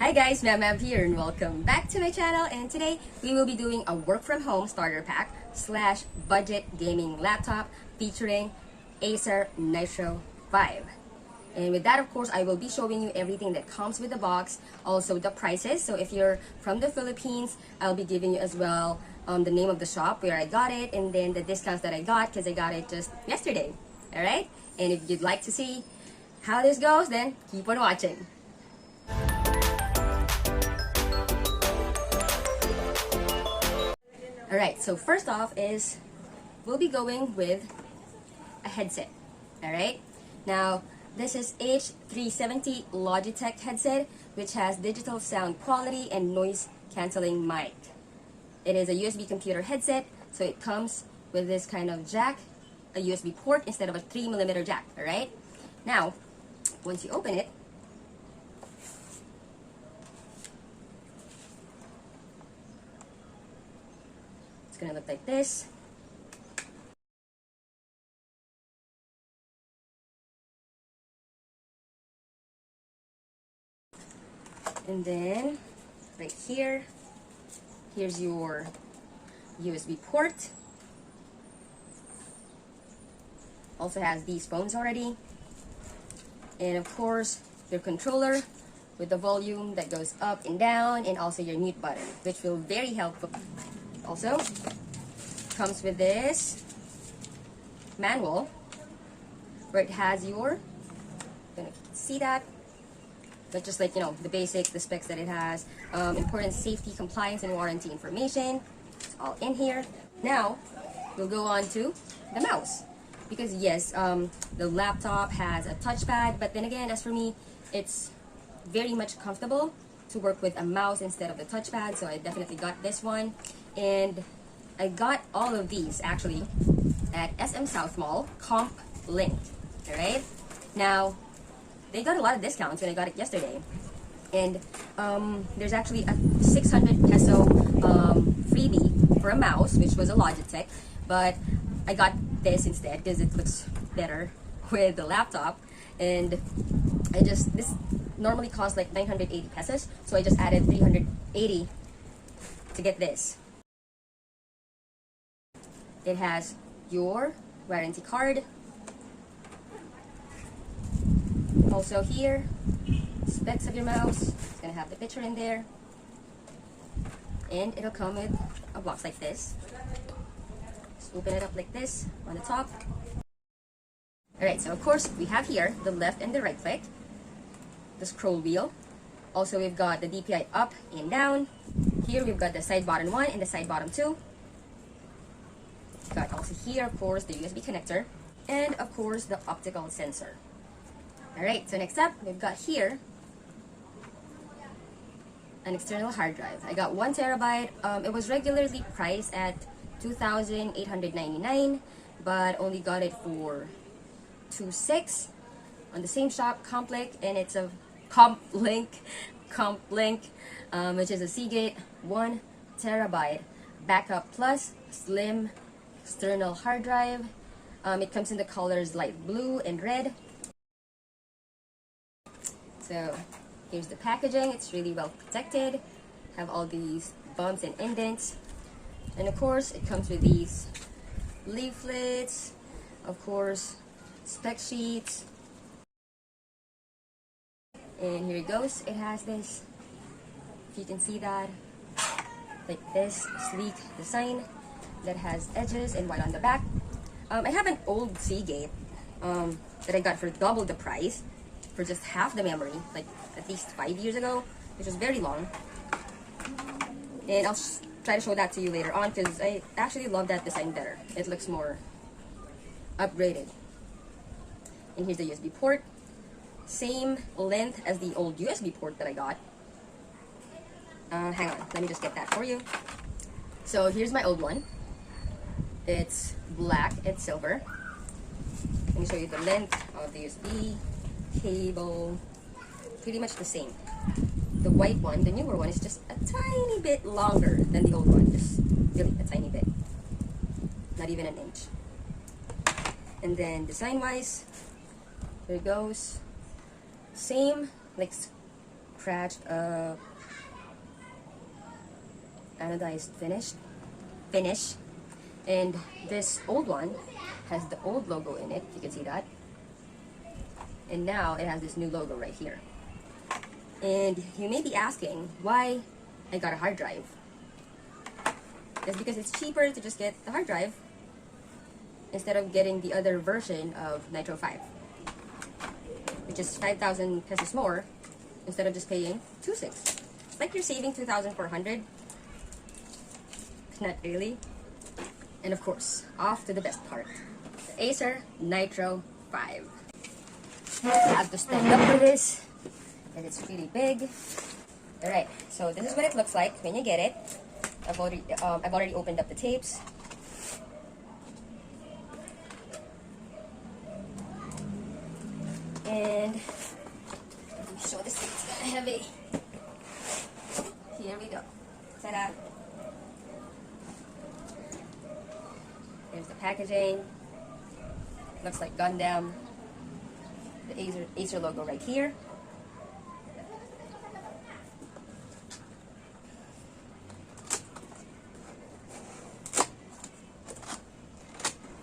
Hi guys, Mav here and welcome back to my channel, and today we will be doing a work from home starter pack slash budget gaming laptop featuring Acer Nitro 5. And with that, of course, I will be showing you everything that comes with the box, also the prices. So if you're from the Philippines, I'll be giving you as well the name of the shop where I got it, and then the discounts that I got because I got it just yesterday. Alright? And if you'd like to see how this goes, then keep on watching. Alright, so first off is we'll be going with a headset. Alright? Now, this is H370 Logitech headset, which has digital sound quality and noise cancelling mic. It is a USB computer headset, so it comes with this kind of jack, a USB port instead of a 3mm jack. Alright? Now, once you open it, it's gonna look like this. And then right here, here's your USB port. Also has these phones already. And of course, your controller with the volume that goes up and down, and also your mute button, which will be very helpful. Also, comes with this manual where it has your, you're gonna see that, but just like, you know, the basics, the specs that it has, important safety, compliance, and warranty information. It's all in here. Now, we'll go on to the mouse. Because yes, the laptop has a touchpad, but then again, as for me, it's very much comfortable to work with a mouse instead of the touchpad, so I definitely got this one. And I got all of these actually at SM South Mall, Comp Link. Alright? Now, they got a lot of discounts when I got it yesterday. And there's actually a 600 peso freebie for a mouse, which was a Logitech, but I got this instead because it looks better with the laptop. And this normally costs like 980 pesos, so I just added 380 to get this. It has your warranty card. Also here, specs of your mouse. It's gonna have the picture in there. And it'll come with a box like this. Just open it up like this on the top. Alright, so of course we have here the left and the right click, the scroll wheel. Also we've got the DPI up and down. Here we've got the side button 1 and the side button 2. Got also here, of course, the USB connector, and of course the optical sensor. Alright, so next up, we've got here an external hard drive. I got 1 terabyte. It was regularly priced at 2,899, but only got it for 2,600 on the same shop, Comp-Link, and it's a Comp-Link, which is a Seagate 1 terabyte backup plus slim external hard drive. It comes in the colors light blue and red. So here's the packaging. It's really well protected. Have all these bumps and indents. And of course, it comes with these leaflets, of course, spec sheets. And here it goes. It has this, if you can see that, like this sleek design that has edges and white on the back. I have an old Seagate that I got for double the price for just half the memory, like at least 5 years ago, which was very long. And I'll try to show that to you later on because I actually love that design better. It looks more upgraded. And here's the USB port. Same length as the old USB port that I got. Hang on, let me just get that for you. So here's my old one. It's black and silver. Let me show you the length of the USB cable. Pretty much the same. The white one, the newer one, is just a tiny bit longer than the old one. Just really a tiny bit. Not even an inch. And then design wise, there it goes. Same, like scratched anodized finish, and this old one has the old logo in it. You can see that, and now it has this new logo right here. And you may be asking why I got a hard drive. It's because it's cheaper to just get the hard drive instead of getting the other version of Nitro 5, which is 5,000 pesos more instead of just paying 2,600. It's like you're saving 2,400. Not really. And of course, off to the best part. The Acer Nitro 5. I have to stand up for this, and it's really big. Alright, so this is what it looks like when you get it. I've already opened up the tapes. And let me show this thing. It's kind of heavy. Here we go. Ta-da! There's the packaging. Looks like Gundam. The Acer logo right here.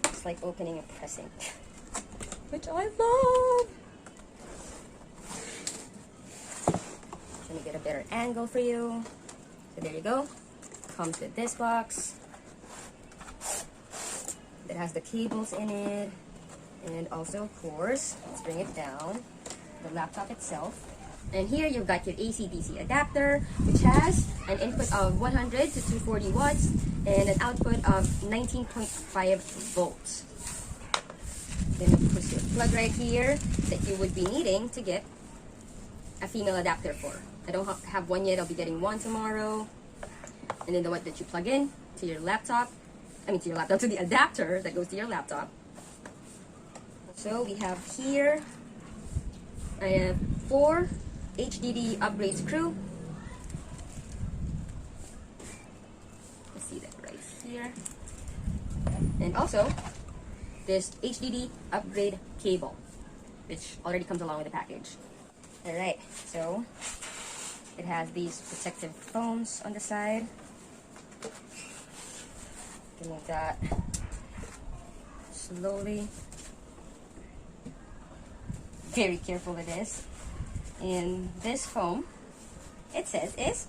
It's like opening and pressing, which I love. Let me get a better angle for you. So there you go. Comes with this box. It has the cables in it, and also, of course, let's bring it down, the laptop itself. And here you've got your AC/DC adapter, which has an input of 100 to 240 watts and an output of 19.5 volts. Then of course your plug right here that you would be needing to get a female adapter for. I don't have one yet, I'll be getting one tomorrow. And then the one that you plug in to your laptop, to the adapter that goes to your laptop. So we have here, I have 4 Hdd Upgrade screw. Let's see that right here. And also, this Hdd Upgrade Cable, which already comes along with the package. Alright, so it has these protective foams on the side. Like that. Slowly. Very careful it is. And this foam, it says, is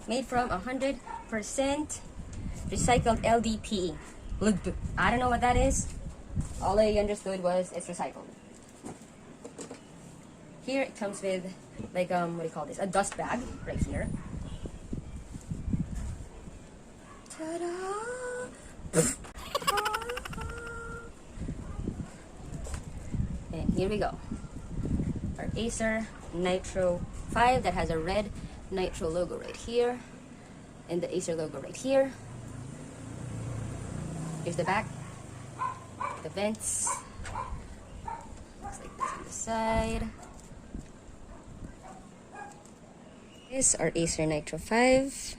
made from 100% recycled LDPE. I don't know what that is. All I understood was it's recycled. Here it comes with like what do you call this? A dust bag right here. Ta-da! And here we go. Our Acer Nitro 5 that has a red Nitro logo right here and the Acer logo right here. Here's the back, the vents. Looks like this on the side. This is our Acer Nitro 5.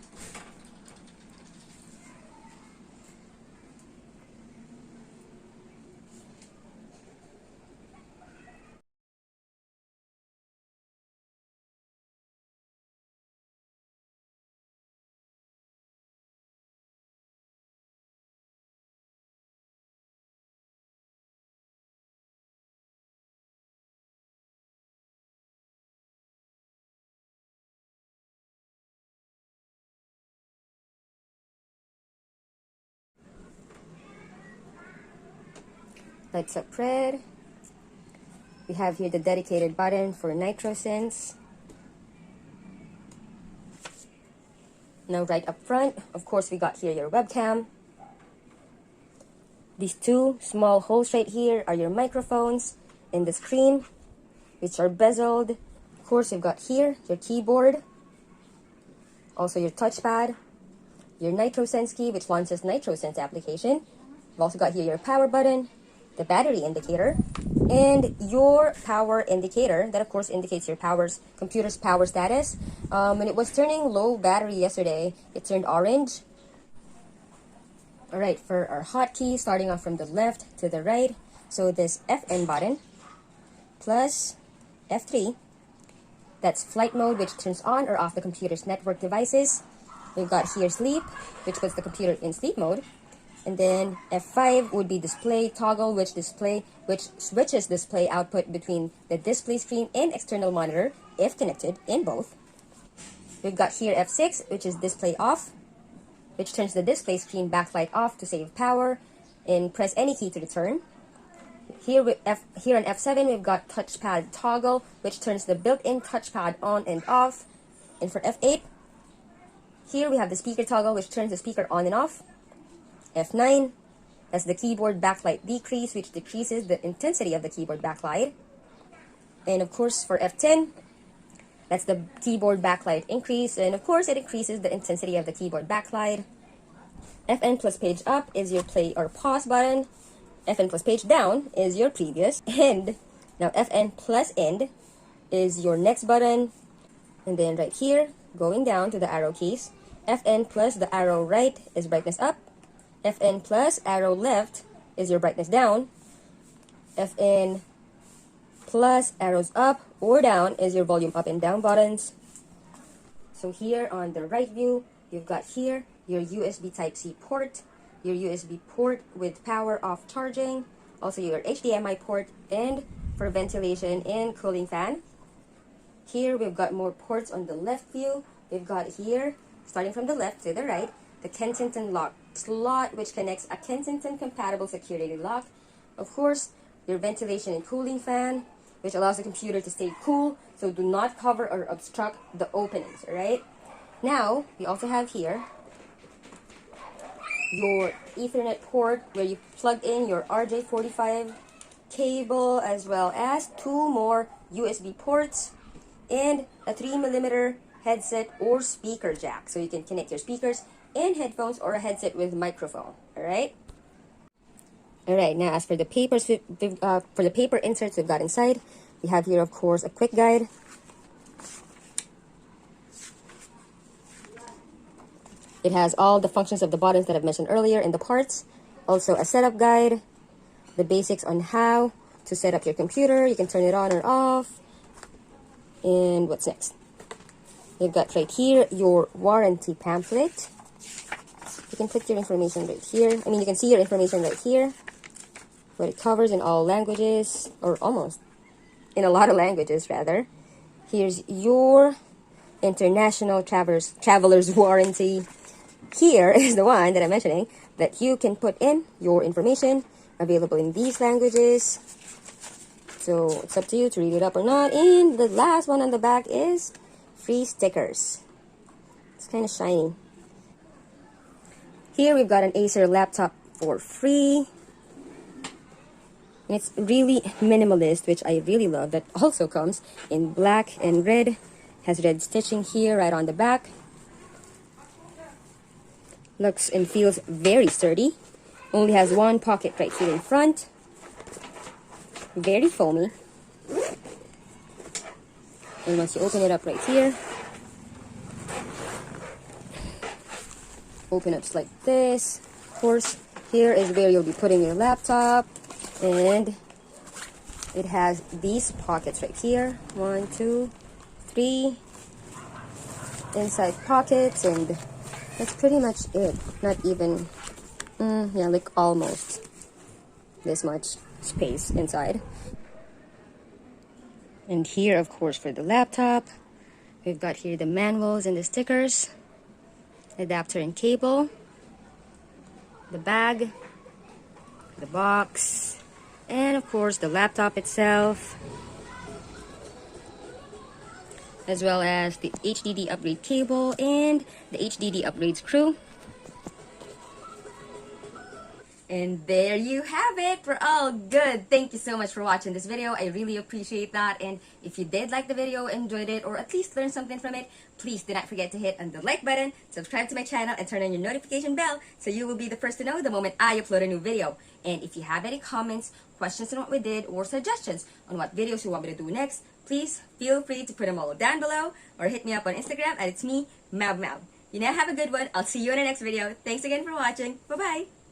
Lights up red. We have here the dedicated button for Nitro Sense. Now right up front, of course, we got here your webcam. These 2 small holes right here are your microphones in the screen, which are bezeled. Of course, you've got here your keyboard, also your touchpad, your Nitro Sense key, which launches Nitro Sense application. We've also got here your power button, the battery indicator, and your power indicator that of course indicates your computer's power status. When it was turning low battery yesterday, it turned orange. Alright, for our hotkey, starting off from the left to the right, so this FN button plus F3 That's flight mode, which turns on or off the computer's network devices. We've got here sleep, which puts the computer in sleep mode. And then F5 would be display toggle, which switches display output between the display screen and external monitor, if connected in both. We've got here F6, which is display off, which turns the display screen backlight off to save power, and press any key to return. Here on F7, we've got touchpad toggle, which turns the built-in touchpad on and off. And for F8, here we have the speaker toggle, which turns the speaker on and off. F9, that's the keyboard backlight decrease, which decreases the intensity of the keyboard backlight. And of course, for F10, that's the keyboard backlight increase, and of course, it increases the intensity of the keyboard backlight. Fn plus page up is your play or pause button. Fn plus page down is your previous end. Now Fn plus end is your next button. And then right here, going down to the arrow keys, Fn plus the arrow right is brightness up. Fn plus arrow left is your brightness down. Fn plus arrows up or down is your volume up and down buttons. So here on the right view, you've got here your USB Type-C port, your USB port with power off charging, also your HDMI port, and for ventilation and cooling fan. Here we've got more ports on the left view. We've got here, starting from the left to the right, the Kensington lock slot, which connects a Kensington compatible security lock. Of course, your ventilation and cooling fan, which allows the computer to stay cool, so do not cover or obstruct the openings, alright? Now, we also have here your Ethernet port where you plug in your RJ45 cable, as well as 2 more USB ports and a 3mm headset or speaker jack, so you can connect your speakers and headphones or a headset with microphone. Alright, now as for the papers, for the paper inserts we've got inside, we have here of course a quick guide. It has all the functions of the buttons that I've mentioned earlier in the parts. Also a setup guide, the basics on how to set up your computer. You can turn it on or off. And what's next? You've got right here your warranty pamphlet. You can put your information right here. You can see your information right here. What it covers in all languages, or almost in a lot of languages rather. Here's your international traveler's warranty. Here is the one that I'm mentioning, that you can put in your information, available in these languages. So it's up to you to read it up or not. And the last one on the back is free stickers. It's kind of shiny. Here we've got an Acer laptop for free. And it's really minimalist, which I really love. That also comes in black and red. Has red stitching here right on the back. Looks and feels very sturdy. Only has one pocket right here in front. Very foamy. And once you open it up right here, open up just like this. Of course, here is where you'll be putting your laptop. And it has these pockets right here. 1, 2, 3 inside pockets, and that's pretty much it. Not even, yeah, like almost this much space inside. And here, of course, for the laptop, we've got here the manuals and the stickers, adapter and cable, the bag, the box, and of course the laptop itself, as well as the Hdd Upgrade Cable and the Hdd Upgrade screw. And there you have it. We're all good. Thank you so much for watching this video. I really appreciate that. And if you did like the video, enjoyed it, or at least learned something from it, please do not forget to hit on the like button, subscribe to my channel, and turn on your notification bell so you will be the first to know the moment I upload a new video. And if you have any comments, questions on what we did, or suggestions on what videos you want me to do next, please feel free to put them all down below or hit me up on Instagram, and it's me, Mab. You now have a good one. I'll see you in the next video. Thanks again for watching. Bye-bye.